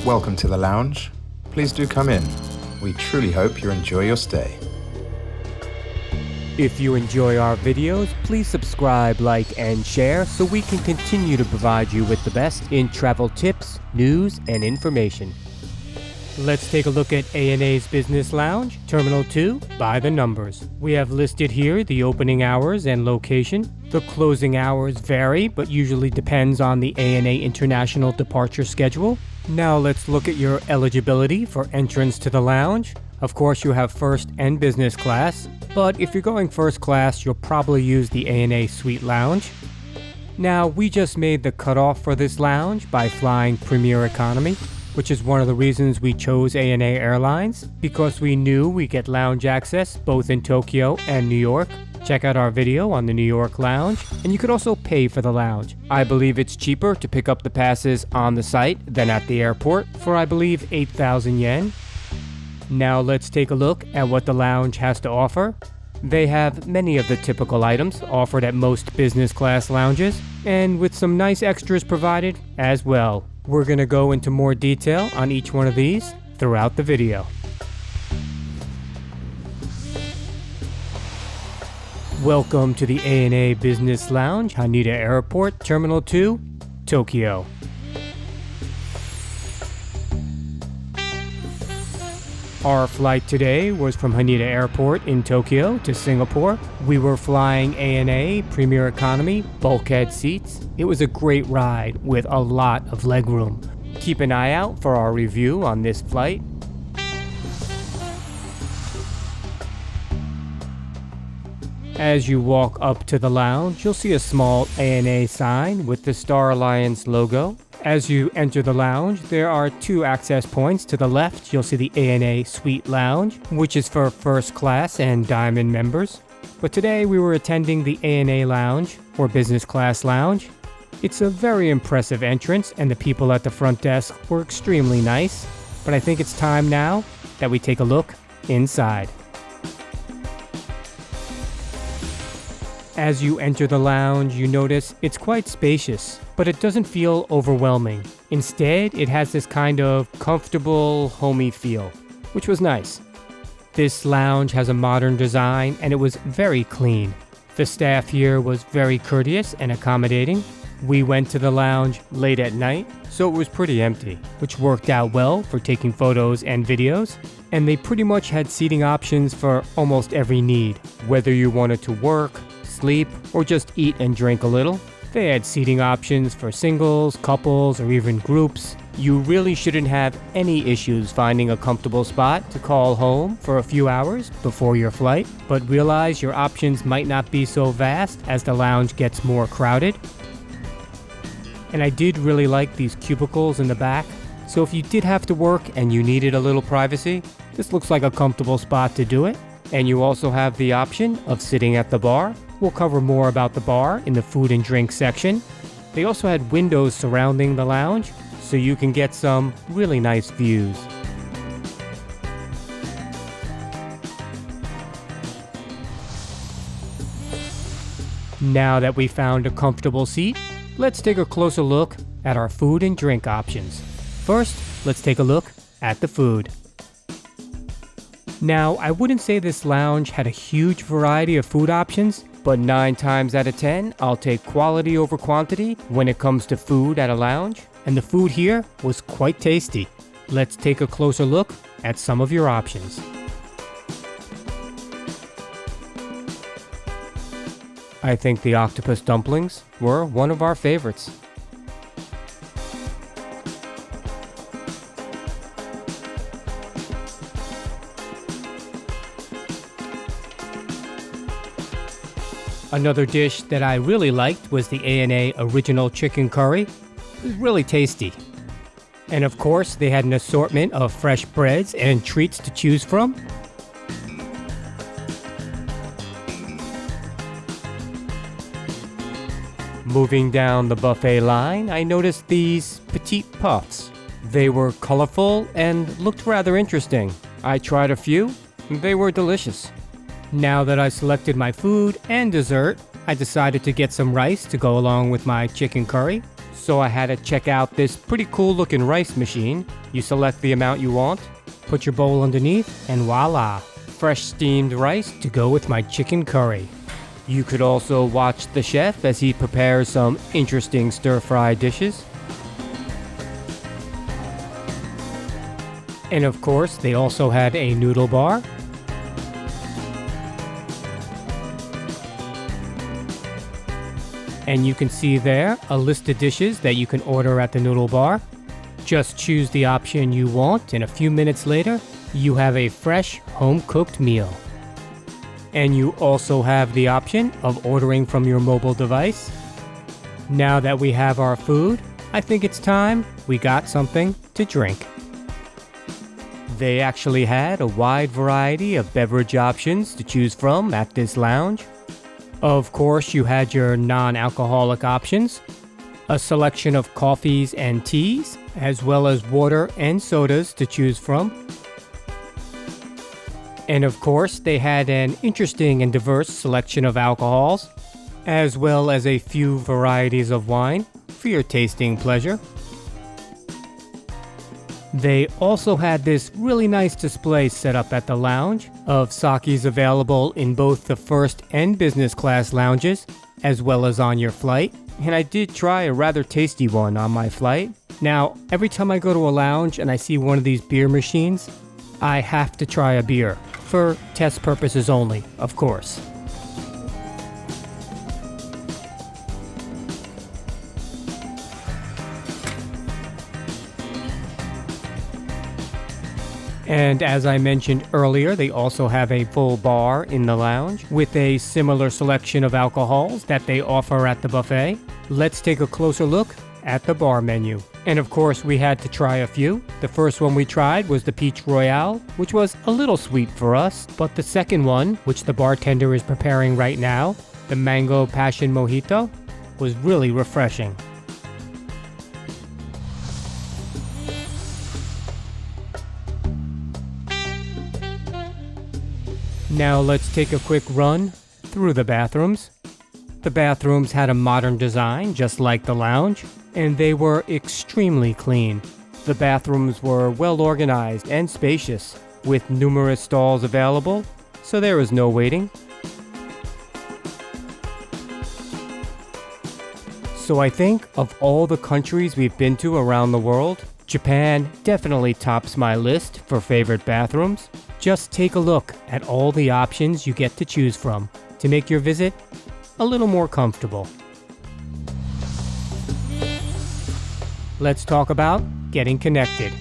Welcome to the lounge. Please do come in. We truly hope you enjoy your stay. If you enjoy our videos, please subscribe, like, and share so we can continue to provide you with the best in travel tips, news, and information. Let's take a look at ANA's Business Lounge, Terminal 2, by the numbers. We have listed here the opening hours and location. The closing hours vary, but usually depends on the ANA International departure schedule. Now let's look at your eligibility for entrance to the lounge. Of course, you have first and business class, but if you're going first class, you'll probably use the ANA Suite Lounge. Now, we just made the cutoff for this lounge by flying Premier Economy, which is one of the reasons we chose ANA Airlines, because we knew we get lounge access both in Tokyo and New York. Check out our video on the New York lounge, and you could also pay for the lounge. I believe it's cheaper to pick up the passes on the site than at the airport for, I believe, 8,000 yen. Now let's take a look at what the lounge has to offer. They have many of the typical items offered at most business class lounges, and with some nice extras provided as well. We're going to go into more detail on each one of these throughout the video. Welcome to the ANA Business Lounge, Haneda Airport, Terminal 2, Tokyo. Our flight today was from Haneda Airport in Tokyo to Singapore. We were flying ANA Premier Economy bulkhead seats. It was a great ride with a lot of legroom. Keep an eye out for our review on this flight. As you walk up to the lounge, you'll see a small ANA sign with the Star Alliance logo. As you enter the lounge, there are two access points. To the left, you'll see the ANA Suite Lounge, which is for first class and diamond members. But today we were attending the ANA Lounge, or business class lounge. It's a very impressive entrance, and the people at the front desk were extremely nice. But I think it's time now that we take a look inside. As you enter the lounge, you notice it's quite spacious, but it doesn't feel overwhelming. Instead, it has this kind of comfortable, homey feel, which was nice. This lounge has a modern design, and it was very clean. The staff here was very courteous and accommodating. We went to the lounge late at night, so it was pretty empty, which worked out well for taking photos and videos. And they pretty much had seating options for almost every need, whether you wanted to work, sleep, or just eat and drink a little. They had seating options for singles, couples, or even groups. You really shouldn't have any issues finding a comfortable spot to call home for a few hours before your flight, but realize your options might not be so vast as the lounge gets more crowded. And I did really like these cubicles in the back, so if you did have to work and you needed a little privacy, this looks like a comfortable spot to do it. And you also have the option of sitting at the bar. We'll cover more about the bar in the food and drink section. They also had windows surrounding the lounge, so you can get some really nice views. Now that we found a comfortable seat, let's take a closer look at our food and drink options. First, let's take a look at the food. Now, I wouldn't say this lounge had a huge variety of food options, but 9 times out of 10, I'll take quality over quantity when it comes to food at a lounge, and the food here was quite tasty. Let's take a closer look at some of your options. I think the octopus dumplings were one of our favorites. Another dish that I really liked was the ANA Original Chicken Curry. It was really tasty. And of course, they had an assortment of fresh breads and treats to choose from. Moving down the buffet line, I noticed these petite puffs. They were colorful and looked rather interesting. I tried a few. They were delicious. Now that I selected my food and dessert, I decided to get some rice to go along with my chicken curry. So I had to check out this pretty cool looking rice machine. You select the amount you want, put your bowl underneath, and voila, fresh steamed rice to go with my chicken curry. You could also watch the chef as he prepares some interesting stir-fry dishes. And of course, they also had a noodle bar. And you can see there a list of dishes that you can order at the noodle bar. Just choose the option you want, and a few minutes later, you have a fresh, home-cooked meal. And you also have the option of ordering from your mobile device. Now that we have our food, I think it's time we got something to drink. They actually had a wide variety of beverage options to choose from at this lounge. Of course, you had your non-alcoholic options, a selection of coffees and teas, as well as water and sodas to choose from. And of course, they had an interesting and diverse selection of alcohols, as well as a few varieties of wine for your tasting pleasure. They also had this really nice display set up at the lounge of sakis available in both the first and business class lounges, as well as on your flight. And I did try a rather tasty one on my flight. Now, every time I go to a lounge and I see one of these beer machines, I have to try a beer. For test purposes only, of course. And as I mentioned earlier, they also have a full bar in the lounge with a similar selection of alcohols that they offer at the buffet. Let's take a closer look at the bar menu. And of course, we had to try a few. The first one we tried was the Peach Royale, which was a little sweet for us. But the second one, which the bartender is preparing right now, the Mango Passion Mojito, was really refreshing. Now let's take a quick run through the bathrooms. The bathrooms had a modern design, just like the lounge, and they were extremely clean. The bathrooms were well organized and spacious, with numerous stalls available, so there was no waiting. So I think of all the countries we've been to around the world, Japan definitely tops my list for favorite bathrooms. Just take a look at all the options you get to choose from to make your visit a little more comfortable. Let's talk about getting connected.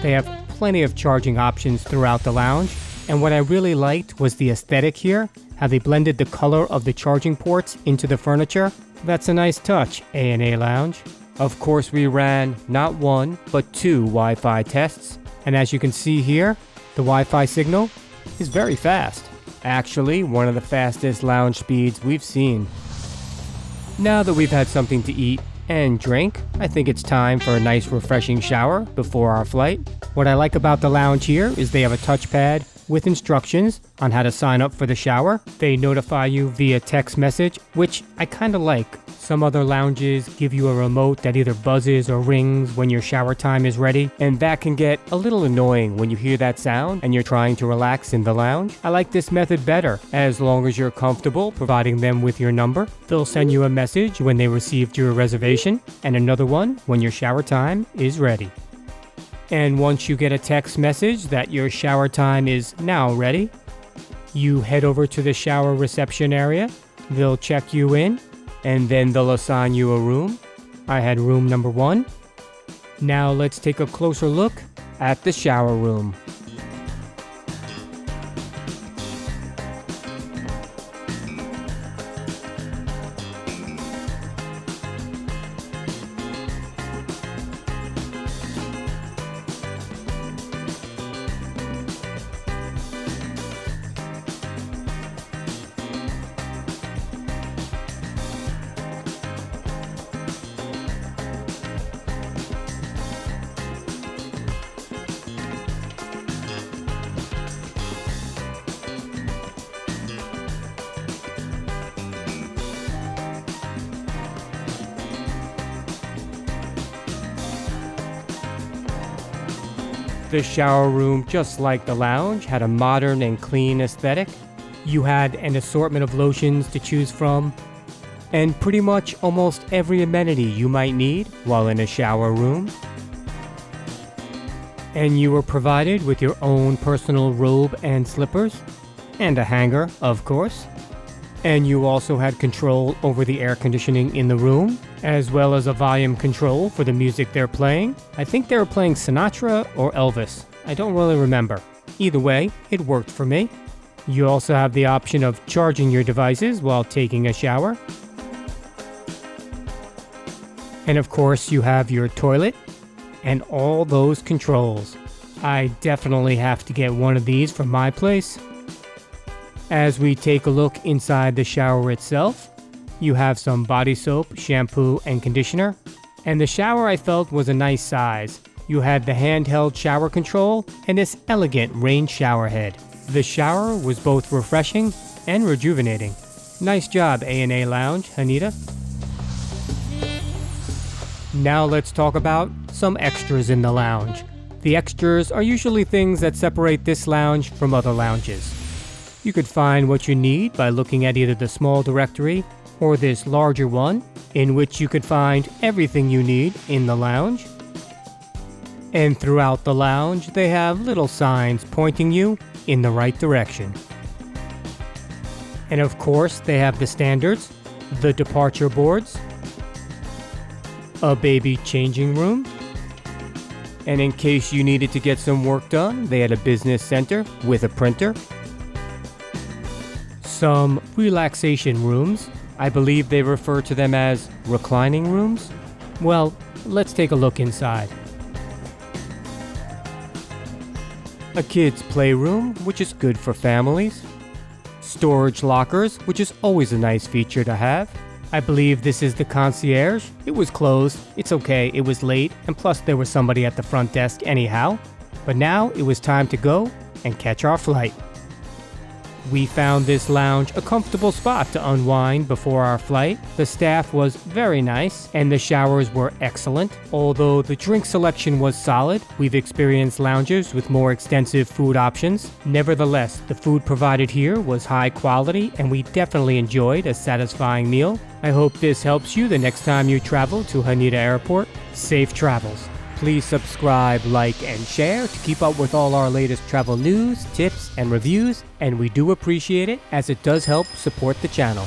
They have plenty of charging options throughout the lounge, and what I really liked was the aesthetic here, how they blended the color of the charging ports into the furniture. That's a nice touch, A&A Lounge. Of course, we ran not one, but 2 Wi-Fi tests, and as you can see here, the Wi-Fi signal is very fast. Actually, one of the fastest lounge speeds we've seen. Now that we've had something to eat and drink, I think it's time for a nice refreshing shower before our flight. What I like about the lounge here is they have a touchpad with instructions on how to sign up for the shower. They notify you via text message, which I kind of like. Some other lounges give you a remote that either buzzes or rings when your shower time is ready, and that can get a little annoying when you hear that sound and you're trying to relax in the lounge. I like this method better, as long as you're comfortable providing them with your number. They'll send you a message when they received your reservation, and another one when your shower time is ready. And once you get a text message that your shower time is now ready, you head over to the shower reception area. They'll check you in, and then they'll assign you a room. I had room number 1. Now let's take a closer look at the shower room. The shower room, just like the lounge, had a modern and clean aesthetic. You had an assortment of lotions to choose from, and pretty much almost every amenity you might need while in a shower room. And you were provided with your own personal robe and slippers, and a hanger, of course. And you also had control over the air conditioning in the room, as well as a volume control for the music they're playing. I think they were playing Sinatra or Elvis. I don't really remember. Either way, it worked for me. You also have the option of charging your devices while taking a shower. And of course, you have your toilet and all those controls. I definitely have to get one of these for my place. As we take a look inside the shower itself, you have some body soap, shampoo, and conditioner. And the shower I felt was a nice size. You had the handheld shower control and this elegant rain shower head. The shower was both refreshing and rejuvenating. Nice job, A&A Lounge, Hanita. Now let's talk about some extras in the lounge. The extras are usually things that separate this lounge from other lounges. You could find what you need by looking at either the small directory or this larger one, in which you could find everything you need in the lounge. And throughout the lounge, they have little signs pointing you in the right direction. And of course, they have the standards, the departure boards, a baby changing room, and in case you needed to get some work done, they had a business center with a printer. Some relaxation rooms. I believe they refer to them as reclining rooms. Well, let's take a look inside. A kids' playroom, which is good for families. Storage lockers, which is always a nice feature to have. I believe this is the concierge. It was closed. It's okay, it was late, and plus there was somebody at the front desk anyhow. But now it was time to go and catch our flight. We found this lounge a comfortable spot to unwind before our flight. The staff was very nice, and the showers were excellent. Although the drink selection was solid, we've experienced lounges with more extensive food options. Nevertheless, the food provided here was high quality, and we definitely enjoyed a satisfying meal. I hope this helps you the next time you travel to Haneda Airport. Safe travels. Please subscribe, like, and share to keep up with all our latest travel news, tips, and reviews, and we do appreciate it as it does help support the channel.